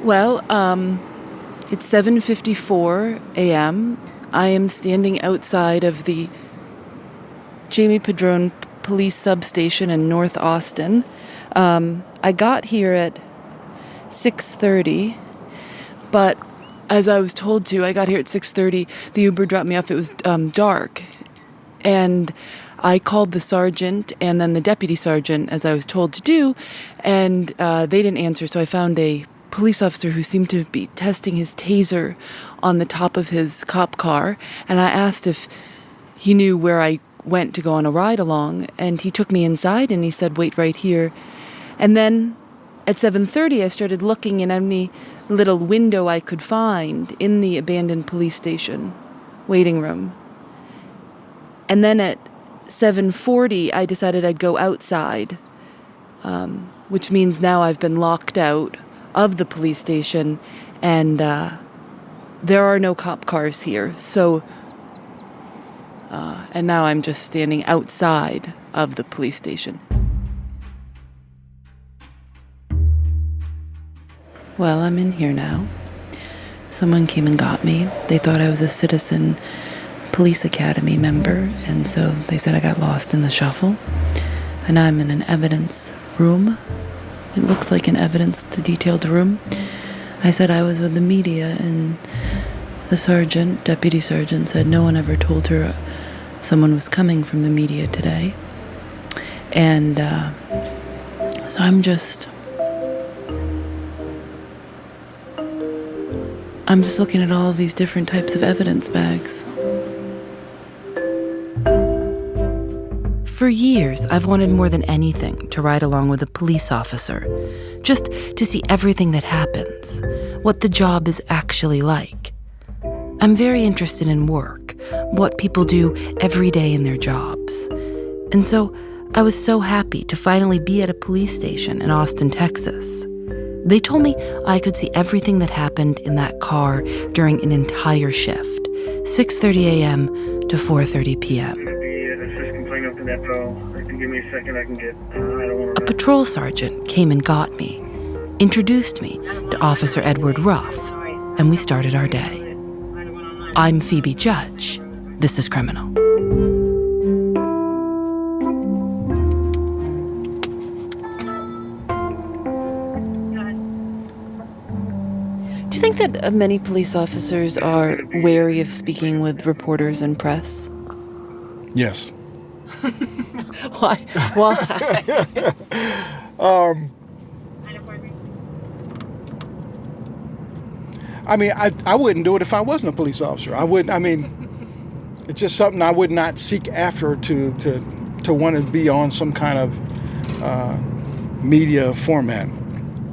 Well, it's 7:54 a.m. I am standing outside of the Jamie Padron Police Substation in North Austin. I got here at 6:30, but as I was told to, I got here at 6:30. The Uber dropped me off. It was dark, and I called the sergeant and then the deputy sergeant, as I was told to do, and they didn't answer, so I found a police officer who seemed to be testing his taser on the top of his cop car, and I asked if he knew where I went to go on a ride along, and he took me inside and he said, wait right here. And then at 7:30, I started looking in any little window I could find in the abandoned police station waiting room. And then at 7:40, I decided I'd go outside, which means now I've been locked out of the police station, and there are no cop cars here. So, and now I'm just standing outside of the police station. Well, I'm in here now. Someone came and got me. They thought I was a Citizen Police Academy member, and so they said I got lost in the shuffle. And I'm in an evidence room. It looks like an evidence-detailed room. I said I was with the media, and the deputy sergeant, said no one ever told her someone was coming from the media today. And so I'm just looking at all of these different types of evidence bags. For years, I've wanted more than anything to ride along with a police officer, just to see everything that happens, what the job is actually like. I'm very interested in work, what people do every day in their jobs. And so I was so happy to finally be at a police station in Austin, Texas. They told me I could see everything that happened in that car during an entire shift, 6:30 a.m. to 4:30 p.m. A patrol sergeant came and got me, introduced me to Officer Edward Ruff, and we started our day. I'm Phoebe Judge. This is Criminal. Do you think that many police officers are wary of speaking with reporters and press? Yes. Why? I mean, I wouldn't do it if I wasn't a police officer. It's just something I would not seek after to want to be on some kind of media format.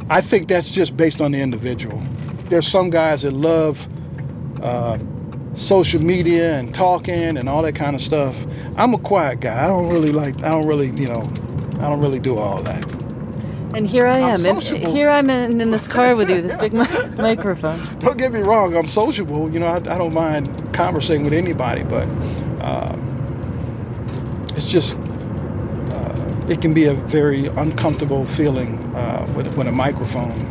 I think that's just based on the individual. There's some guys that love social media and talking and all that kind of stuff. I'm a quiet guy. I don't really do all that. And here I am. Here I'm in this car with you, this big microphone. Don't get me wrong, I'm sociable. I don't mind conversating with anybody, but it's just, it can be a very uncomfortable feeling with a microphone.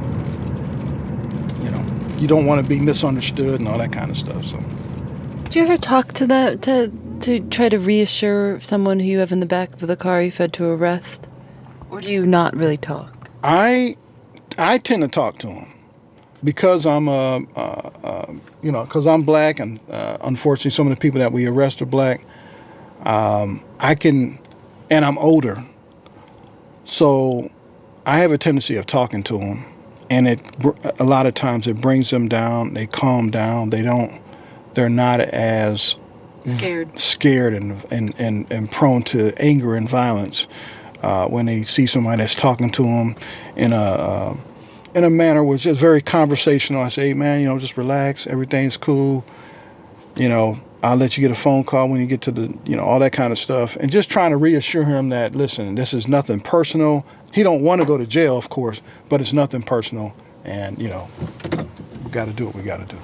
You don't want to be misunderstood and all that kind of stuff. So, do you ever talk to to try to reassure someone who you have in the back of the car you've had to arrest? Or do you not really talk? I tend to talk to them because I'm because I'm black, and unfortunately some of the people that we arrest are black. I can, and I'm older, so I have a tendency of talking to them, and a lot of times it brings them down. They calm down. They're not as scared and prone to anger and violence. When they see somebody that's talking to them in a manner which is very conversational. I say, hey, man, just relax. Everything's cool. I'll let you get a phone call when you get to the, all that kind of stuff. And just trying to reassure him that, listen, this is nothing personal. He don't want to go to jail, of course, but it's nothing personal. And, we got to do what we got to do.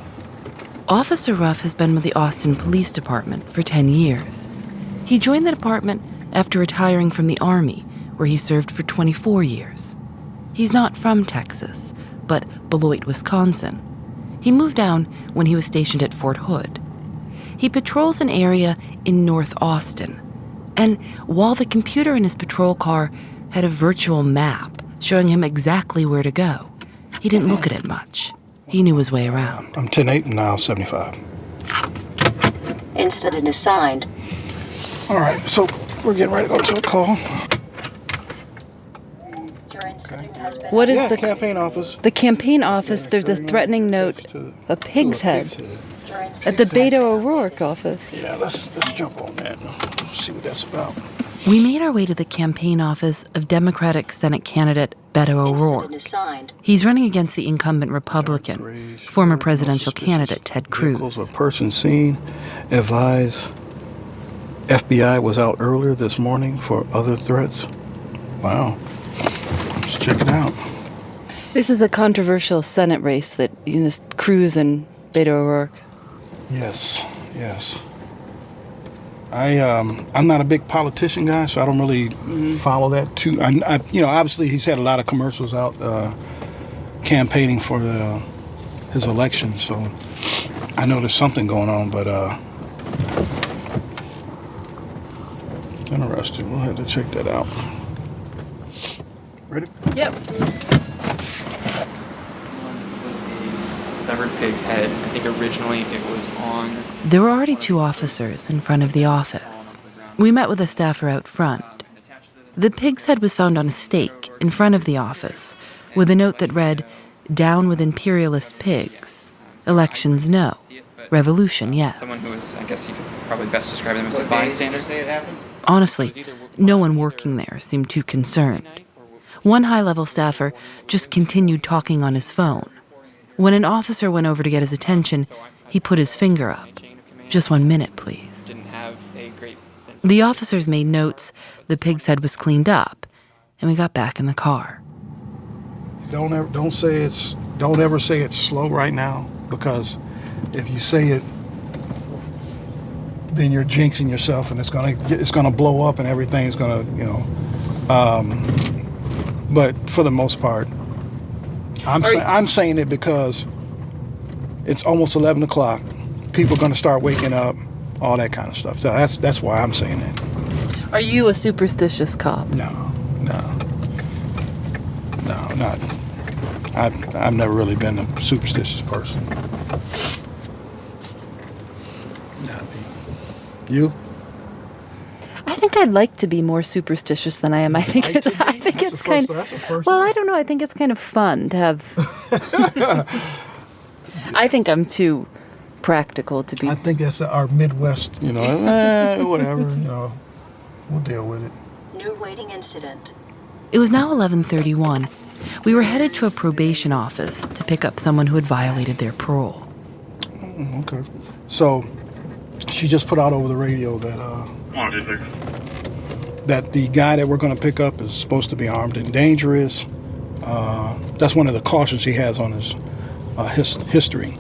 Officer Ruff has been with the Austin Police Department for 10 years. He joined the department after retiring from the Army, where he served for 24 years. He's not from Texas, but Beloit, Wisconsin. He moved down when he was stationed at Fort Hood. He patrols an area in North Austin. And while the computer in his patrol car had a virtual map showing him exactly where to go, he didn't look at it much. He knew his way around. I'm 10-8 and now 75. Incident assigned. All right, so we're getting ready to go to a call. Your incident has been... What is The campaign office. The campaign office, there's a threatening note, a pig's head, at the Beto O'Rourke office. Yeah, let's jump on that and see what that's about. We made our way to the campaign office of Democratic Senate candidate Beto O'Rourke. Incident assigned. He's running against the incumbent Republican, former presidential candidate Ted Vehicles Cruz. of person seen. Advise FBI was out earlier this morning for other threats. Wow. Let's check it out. This is a controversial Senate race that Cruz and Beto O'Rourke. Yes. I'm not a big politician guy, so I don't really follow that too. Obviously he's had a lot of commercials out campaigning for his election, so I know there's something going on, but interesting. We'll have to check that out. Ready? Yep. Severed pig's head. I think originally it was on... There were already two officers in front of the office. We met with a staffer out front. The pig's head was found on a stake in front of the office with a note that read, "Down with imperialist pigs. Elections, no. Revolution, yes." Someone who was, I guess you could probably best describe them as a bystander. Honestly, no one working there seemed too concerned. One high-level staffer just continued talking on his phone. When an officer went over to get his attention, he put his finger up. "Just 1 minute, please." The officers made notes, the pig's head was cleaned up, and we got back in the car. Don't ever say it's slow right now, because if you say it, then you're jinxing yourself, and it's gonna blow up, and everything's gonna, But for the most part, I'm saying it because it's almost 11 o'clock. People are going to start waking up, all that kind of stuff. So that's why I'm saying that. Are you a superstitious cop? No, not. I've never really been a superstitious person. Not me. You? I think I'd like to be more superstitious than I am. I think it's kind of... Well, I don't know. I think it's kind of fun to have... I think I'm too practical to be... I think that's our Midwest, whatever, we'll deal with it. New waiting incident. It was now 11:31. We were headed to a probation office to pick up someone who had violated their parole. Okay. So, she just put out over the radio that that the guy that we're going to pick up is supposed to be armed and dangerous. That's one of the cautions he has on his history.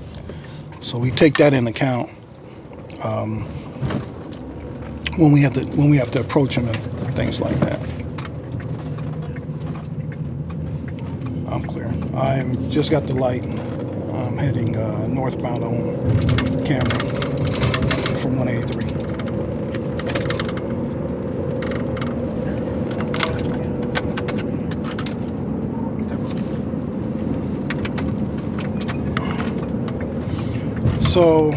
So we take that into account when we have to approach him and things like that. I'm clear. I'm just got the light. I'm heading northbound on camera from 183. So,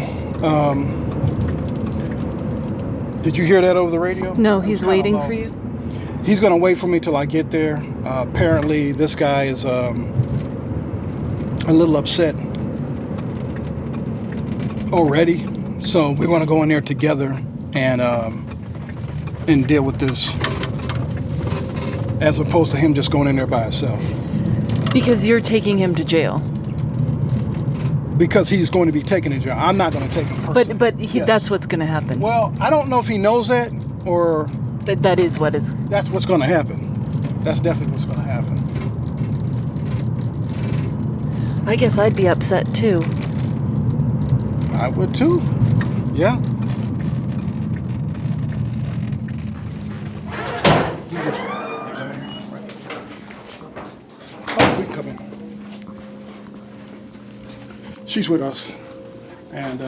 did you hear that over the radio? No, he's waiting for you? He's going to wait for me till I get there. Apparently, this guy is a little upset already. So we want to go in there together and deal with this, as opposed to him just going in there by himself. Because you're taking him to jail. Because he's going to be taken to jail. I'm not going to take him personally. But Yes. That's what's going to happen. Well, I don't know if he knows that or... That is what is... That's what's going to happen. That's definitely what's going to happen. I guess I'd be upset too. I would too. Yeah. Oh, we can come in. She's with us. And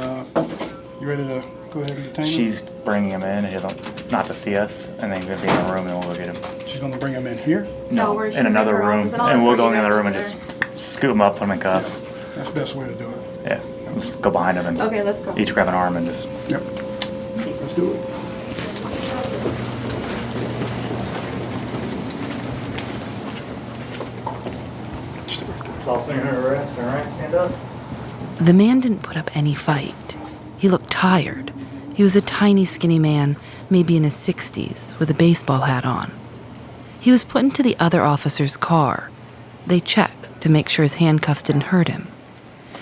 you ready to go ahead and detain him? She's bringing him in. He doesn't, not to see us, and then he's gonna be in a room, and we'll go get him. She's gonna bring him in here? No, in another room, and we'll go in the other room and just scoop him up, put him in cuffs. Yeah, that's the best way to do it. Yeah, just go behind him and let's go. each grab an arm and just. Yep. Let's do it. Arrest, all right, stand up. The man didn't put up any fight. He looked tired. He was a tiny, skinny man, maybe in his 60s, with a baseball hat on. He was put into the other officer's car. They checked to make sure his handcuffs didn't hurt him.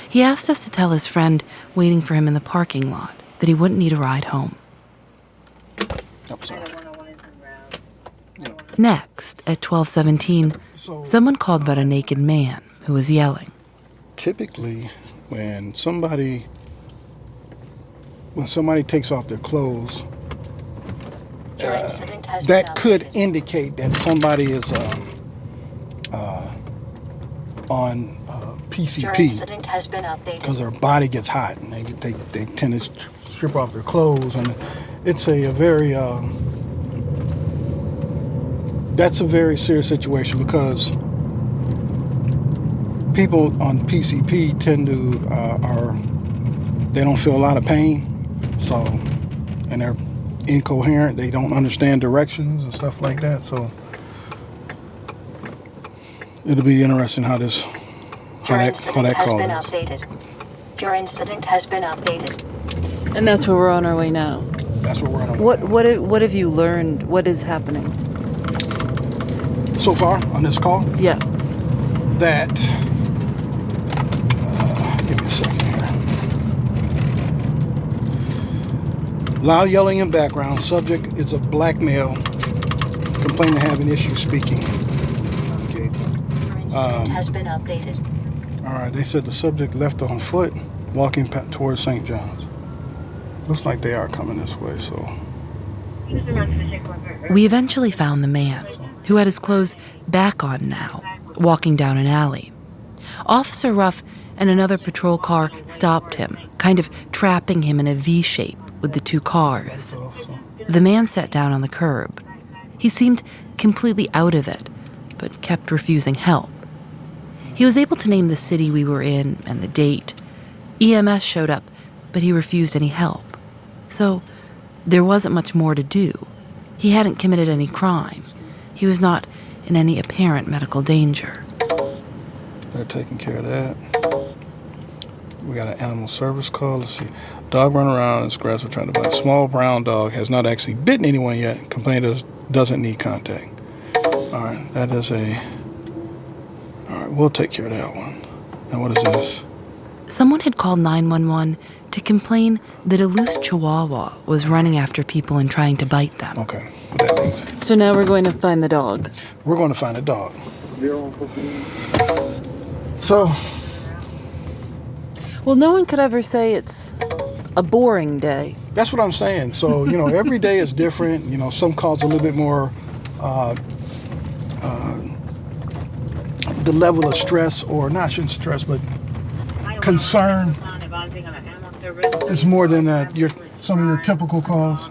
He asked us to tell his friend waiting for him in the parking lot that he wouldn't need a ride home. Oh, sorry. Next, at 12:17, someone called about a naked man who was yelling. Typically, when somebody takes off their clothes, Your incident has been that could updated. indicate that somebody is on Your PCP, incident has been updated. because their body gets hot and they tend to strip off their clothes, and it's a very that's a very serious situation, because people on PCP tend to they don't feel a lot of pain, so, and they're incoherent, they don't understand directions and stuff like that, so it'll be interesting how Your that incident has call been is. updated. Your incident has been updated. And that's where we're on our way now. That's what we're on. What have you learned? What is happening? So far on this call, Yeah. that give me a second here. Loud yelling in background. Subject is a black male complaining of having issues speaking. Your incident has been updated. All right, they said the subject left on foot walking towards St. John's. Looks like they are coming this way, so. We eventually found the man, who had his clothes back on now, walking down an alley. Officer Ruff and another patrol car stopped him, kind of trapping him in a V shape with the two cars. The man sat down on the curb. He seemed completely out of it, but kept refusing help. He was able to name the city we were in and the date. EMS showed up, but he refused any help. So there wasn't much more to do. He hadn't committed any crime. He was not in any apparent medical danger. They're taking care of that. We got an animal service call. Let's see. Dog run around and grass are trying to bite. Small brown dog has not actually bitten anyone yet. Complaint doesn't need contact. All right, that is a... All right, we'll take care of that one. Now what is this? Someone had called 911 to complain that a loose chihuahua was running after people and trying to bite them. Okay, what that means. So now we're going to find the dog. We're going to find a dog. So, Well, no one could ever say it's a boring day. that's what I'm saying. So, every day is different. Some calls a little bit more, the level of stress, or not stress, but concern is more than some of your typical calls.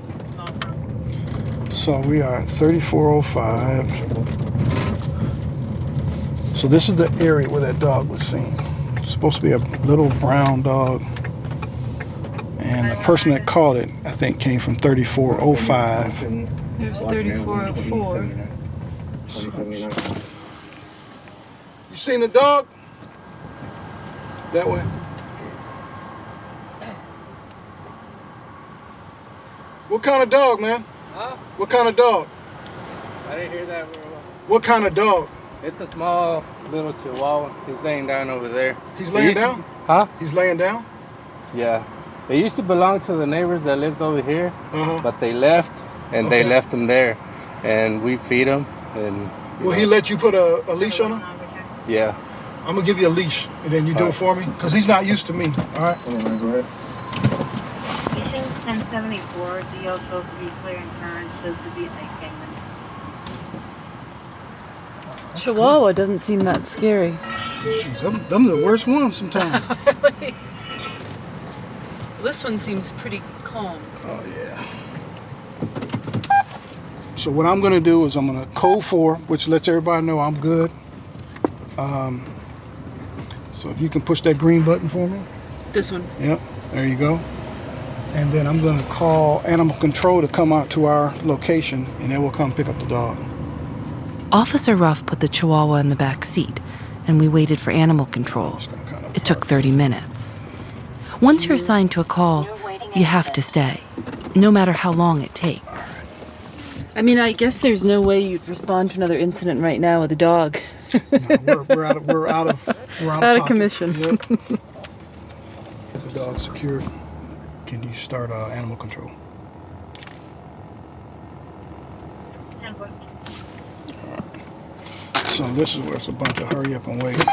So we are at 3405. So this is the area where that dog was seen. It's supposed to be a little brown dog. And the person that called it, I think, came from 3405. There's 3404. You seen the dog? That way. What kind of dog, man? Huh? What kind of dog? I didn't hear that. What kind of dog? It's a small little chihuahua. He's laying down over there. He's laying down? Huh? He's laying down? Yeah. They used to belong to the neighbors that lived over here, Uh-huh. but they left, and Okay. they left him there. And we feed him, and... Will he let you put a leash on him? Yeah. I'm going to give you a leash, and then you do it for me, because he's not used to me, all right? Go ahead. 1074, DO supposed to be clear and current, supposed to be a payment. Chihuahua doesn't seem that scary. Jeez, them the worst ones sometimes. Really? This one seems pretty calm. Oh, yeah. So what I'm going to do is I'm going to code 4, which lets everybody know I'm good. So if you can push that green button for me. This one. Yep, there you go. And then I'm going to call animal control to come out to our location, and they will come pick up the dog. Officer Ruff put the Chihuahua in the back seat, and we waited for animal control. It took 30 minutes. Once you're assigned to a call, you have to stay, no matter how long it takes. I mean, I guess there's no way you'd respond to another incident right now with a dog. No, we're out of pocket. Commission. Yep. Get the dog secured. Can you start animal control? So this is where it's a bunch of hurry up and wait.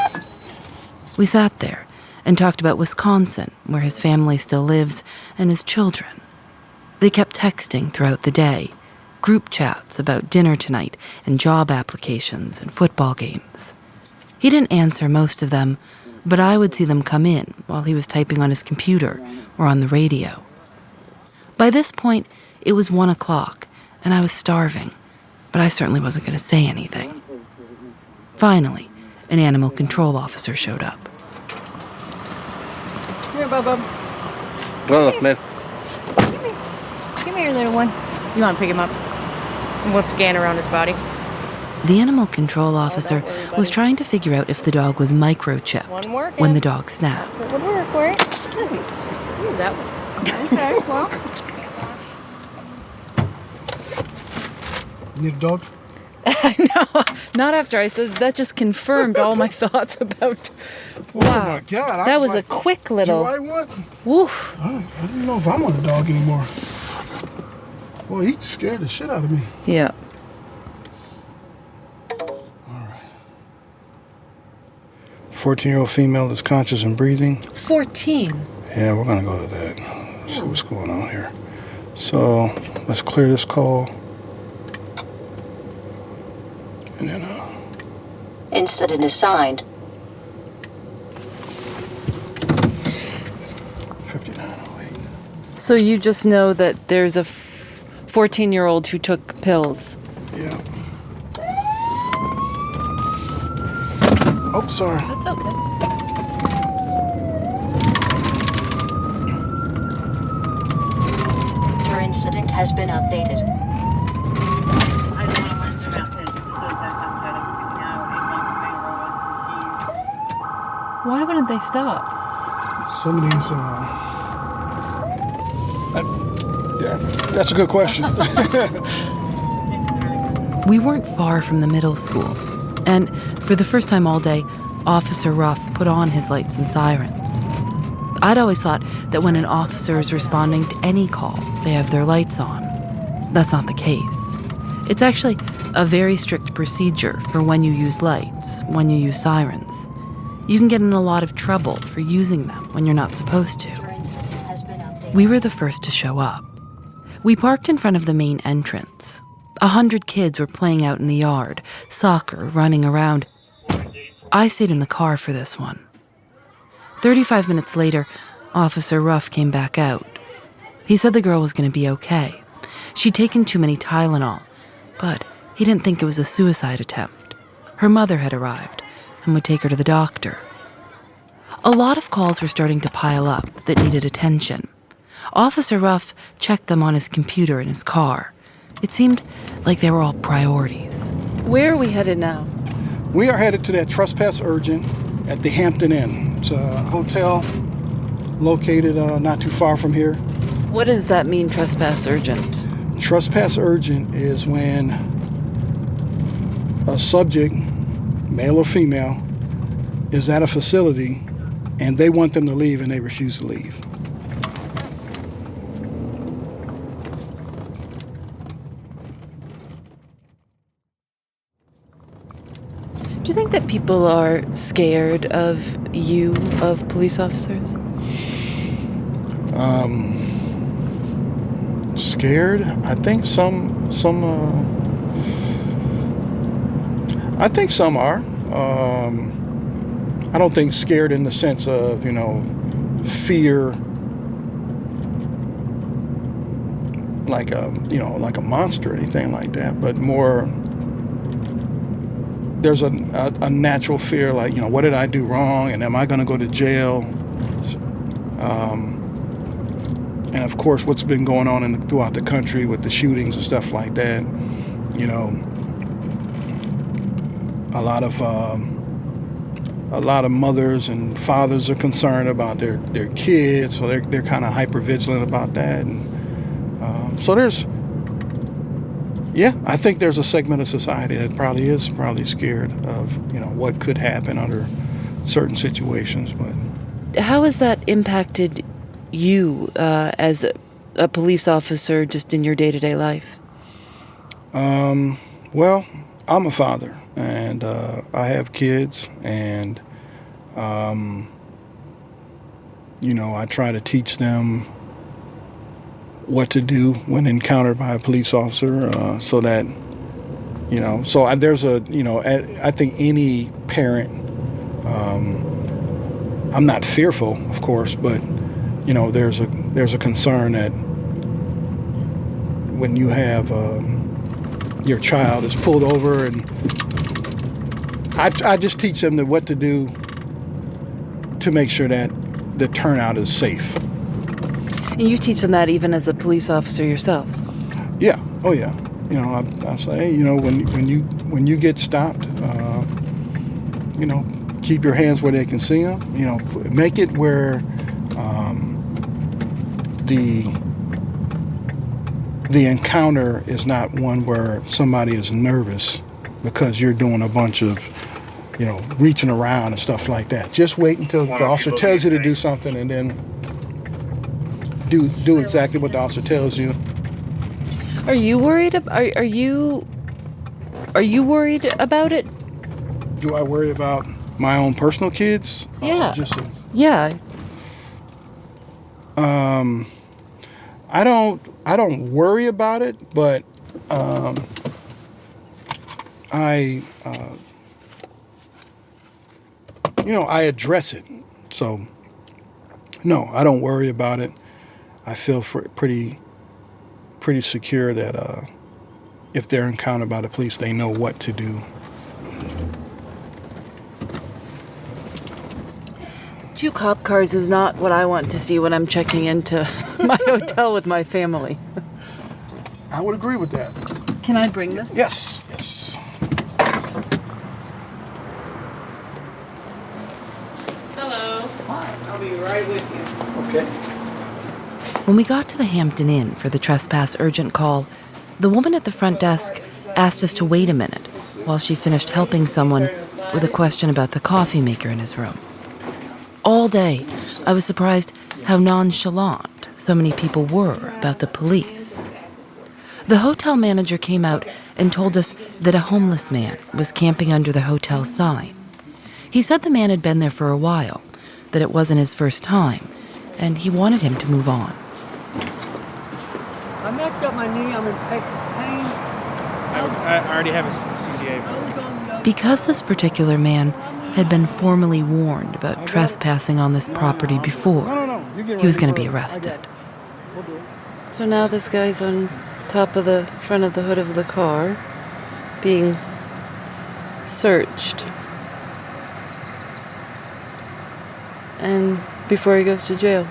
We sat there and talked about Wisconsin, where his family still lives, and his children. They kept texting throughout the day, group chats about dinner tonight and job applications and football games. He didn't answer most of them, but I would see them come in while he was typing on his computer or on the radio. By this point, it was 1 o'clock, and I was starving, but I certainly wasn't going to say anything. Finally, an animal control officer showed up. Here, Bubba. Rolo, man. Give me your little one. You want to pick him up? And we'll scan around his body. The animal control officer was trying to figure out if the dog was microchipped One working. when the dog snapped. It would work, right? Ooh, that one. Okay, well. You need a dog? No, not after I said that. Just confirmed all my thoughts about. Wow, Oh my God! that was a quick little. Do I want? Woof. I don't know if I want a dog anymore. Boy, he scared the shit out of me. Yeah. All right. 14-year-old female is conscious and breathing. 14. Yeah, we're gonna go to that. See what's going on here. So let's clear this call. And then Incident assigned. 5908. So you just know that there's a 14-year-old who took pills. Yeah. Oh, sorry. That's okay. Your incident has been updated. Why wouldn't they stop? Some of these, yeah, that's a good question. We weren't far from the middle school, and for the first time all day, Officer Ruff put on his lights and sirens. I'd always thought that when an officer is responding to any call, they have their lights on. That's not the case. It's actually a very strict procedure for when you use lights, when you use sirens. You can get in a lot of trouble for using them when you're not supposed to. Your incident has been updated. We were the first to show up. We parked in front of the main entrance. 100 kids were playing out in the yard, soccer, running around. I stayed in the car for this one. 35 minutes later, Officer Ruff came back out. He said the girl was going to be okay. She'd taken too many Tylenol, but he didn't think it was a suicide attempt. Her mother had arrived and would take her to the doctor. A lot of calls were starting to pile up that needed attention. Officer Ruff checked them on his computer in his car. It seemed like they were all priorities. Where are we headed now? We are headed to that Trespass Urgent at the Hampton Inn. It's a hotel located not too far from here. What does that mean, trespass urgent? Trespass Urgent is when a subject, male or female, is at a facility and they want them to leave and they refuse to leave. Do you think that people are scared of you, of police officers? Scared? I think some I think some are. I don't think scared in the sense of, fear, like a monster or anything like that, but more there's a natural fear, like, what did I do wrong, and am I going to go to jail? And of course, what's been going on throughout the country with the shootings and stuff like that, a lot of mothers and fathers are concerned about their kids, so they're kind of hyper vigilant about that. And so I think there's a segment of society that probably is scared of what could happen under certain situations. But how has that impacted you as a police officer, just in your day-to-day life? Well, I'm a father, and I have kids, and I try to teach them what to do when encountered by a police officer, so that there's I think any parent, I'm not fearful, of course, but there's a concern that when you have your child is pulled over, and I just teach them what to do to make sure that the turnout is safe. And you teach them that even as a police officer yourself? Yeah. Oh yeah. I say, when you get stopped, keep your hands where they can see them. Make it where the encounter is not one where somebody is nervous because you're doing a bunch of, reaching around and stuff like that. Just wait until the officer tells you to do something, and then do exactly what the officer tells you. Are you worried? Are you worried about it? Do I worry about my own personal kids? Yeah. Yeah. I don't worry about it, but I address it. So no, I don't worry about it. I feel pretty secure that if they're encountered by the police, they know what to do. 2 cop cars is not what I want to see when I'm checking into my hotel with my family. I would agree with that. Can I bring this? Yes. Hello. Hi. I'll be right with you. Okay. When we got to the Hampton Inn for the trespass urgent call, the woman at the front desk asked us to wait a minute while she finished helping someone with a question about the coffee maker in his room. All day, I was surprised how nonchalant so many people were about the police. The hotel manager came out and told us that a homeless man was camping under the hotel sign. He said the man had been there for a while, that it wasn't his first time, and he wanted him to move on. I messed up my knee. I'm in pain. I already have a CTA. Because this particular man had been formally warned about trespassing on this property before, he was going to be arrested. So now this guy's on top of the front of the hood of the car, being searched. And before he goes to jail.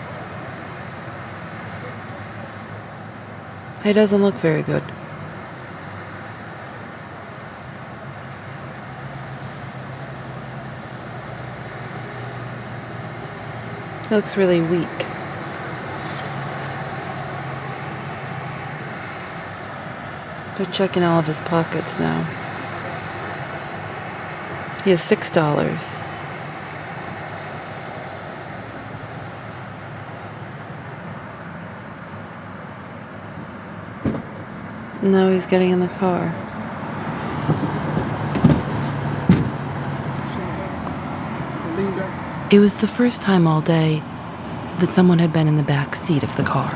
He doesn't look very good. He looks really weak. They're checking all of his pockets now. He has $6. Now he's getting in the car. It was the first time all day that someone had been in the back seat of the car.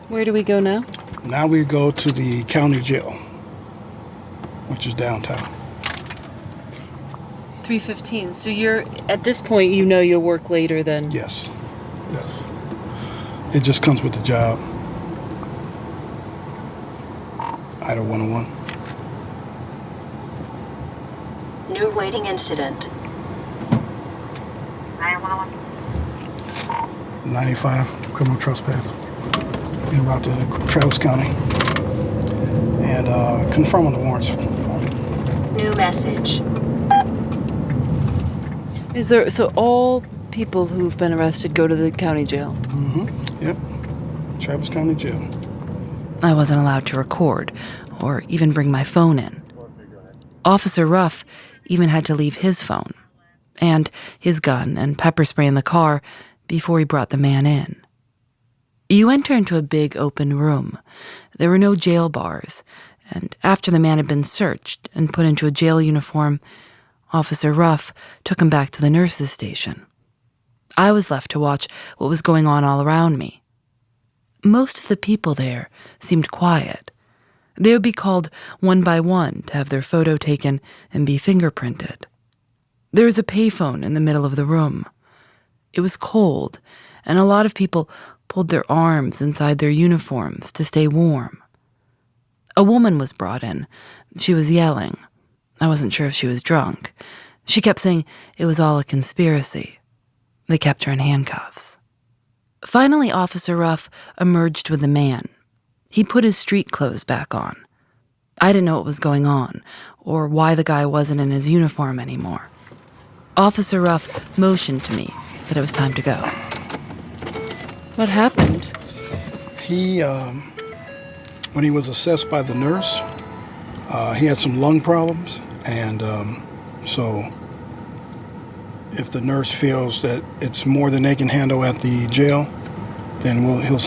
Where do we go now? Now we go to the county jail, which is downtown. 3:15. So you're, at this point, you know you'll work later then? Yes. It just comes with the job. Item 101. New waiting incident. 95, criminal trespass. En route to Travis County. And confirming the warrants for me. New message. Is there, so all people who've been arrested go to the county jail? Yep. Travis County Jail. I wasn't allowed to record or even bring my phone in. Officer Ruff even had to leave his phone and his gun and pepper spray in the car before he brought the man in. You enter into a big open room. There were no jail bars, and after the man had been searched and put into a jail uniform, Officer Ruff took him back to the nurses' station. I was left to watch what was going on all around me. Most of the people there seemed quiet. They would be called one by one to have their photo taken and be fingerprinted. There was a payphone in the middle of the room. It was cold, and a lot of people pulled their arms inside their uniforms to stay warm. A woman was brought in. She was yelling. I wasn't sure if she was drunk. She kept saying it was all a conspiracy. They kept her in handcuffs. Finally, Officer Ruff emerged with the man. He put his street clothes back on. I didn't know what was going on, or why the guy wasn't in his uniform anymore. Officer Ruff motioned to me that it was time to go. What happened? He, when he was assessed by the nurse, he had some lung problems, and so if the nurse feels that it's more than they can handle at the jail, then we'll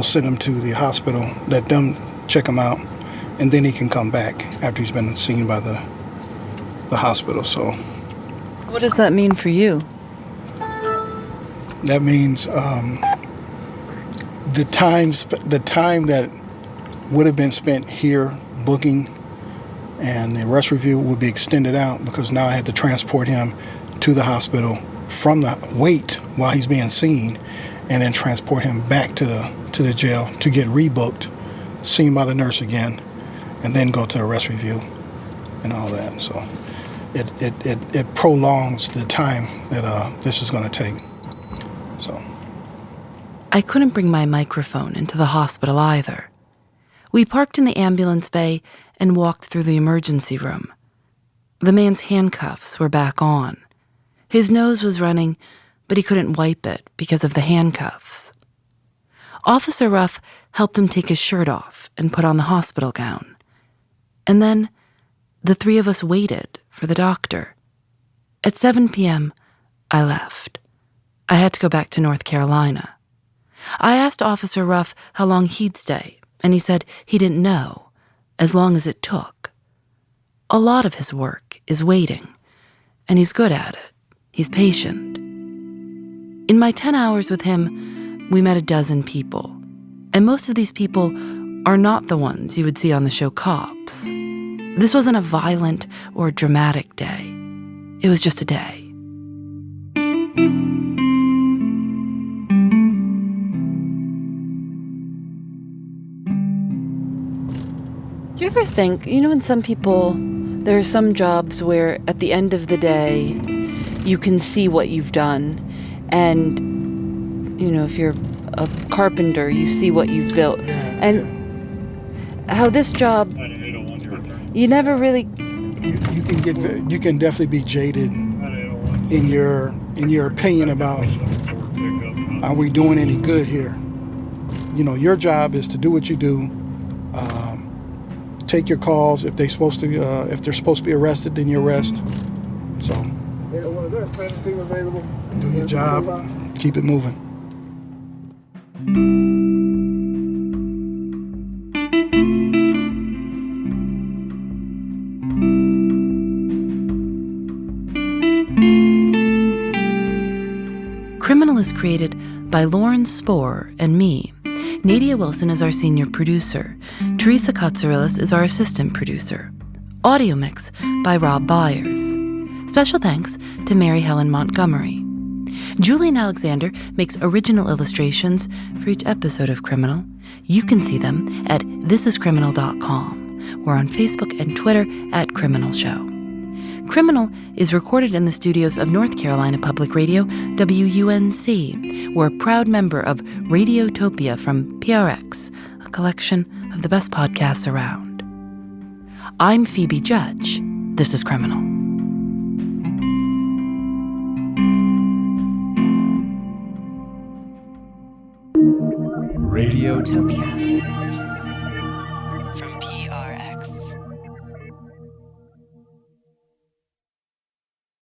send him to the hospital, let them check him out, and then he can come back after he's been seen by the hospital. So, what does that mean for you? That means the time that would have been spent here booking and the arrest review would be extended out, because now I had to transport him to the hospital from the wait while he's being seen, and then transport him back to the jail to get rebooked, seen by the nurse again, and then go to arrest review and all that. So it prolongs the time that this is going to take. So I couldn't bring my microphone into the hospital either. We parked in the ambulance bay and walked through the emergency room. The man's handcuffs were back on. His nose was running, but he couldn't wipe it because of the handcuffs. Officer Ruff helped him take his shirt off and put on the hospital gown. And then the three of us waited for the doctor. At 7 p.m., I left. I had to go back to North Carolina. I asked Officer Ruff how long he'd stay, and he said he didn't know, as long as it took. A lot of his work is waiting, and he's good at it. He's patient. In my 10 hours with him, we met a dozen people, and most of these people are not the ones you would see on the show Cops. This wasn't a violent or dramatic day. It was just a day. Do you ever think, in some people, there are some jobs where at the end of the day, you can see what you've done, and, if you're a carpenter, you see what you've built. And how this job, you never really... You can definitely be jaded in your opinion about, are we doing any good here? Your job is to do what you do, take your calls. If they're supposed to be arrested, then you arrest. So do your job, keep it moving. Criminal is created by Lauren Spohr and me. Nadia Wilson is our senior producer. Teresa Katsourelis is our assistant producer. Audio mix by Rob Byers. Special thanks to Mary Helen Montgomery. Julian Alexander makes original illustrations for each episode of Criminal. You can see them at thisiscriminal.com. We're on Facebook and Twitter at Criminal Show. Criminal is recorded in the studios of North Carolina Public Radio, WUNC. We're a proud member of Radiotopia from PRX, a collection of the best podcasts around. I'm Phoebe Judge. This is Criminal. Radiotopia.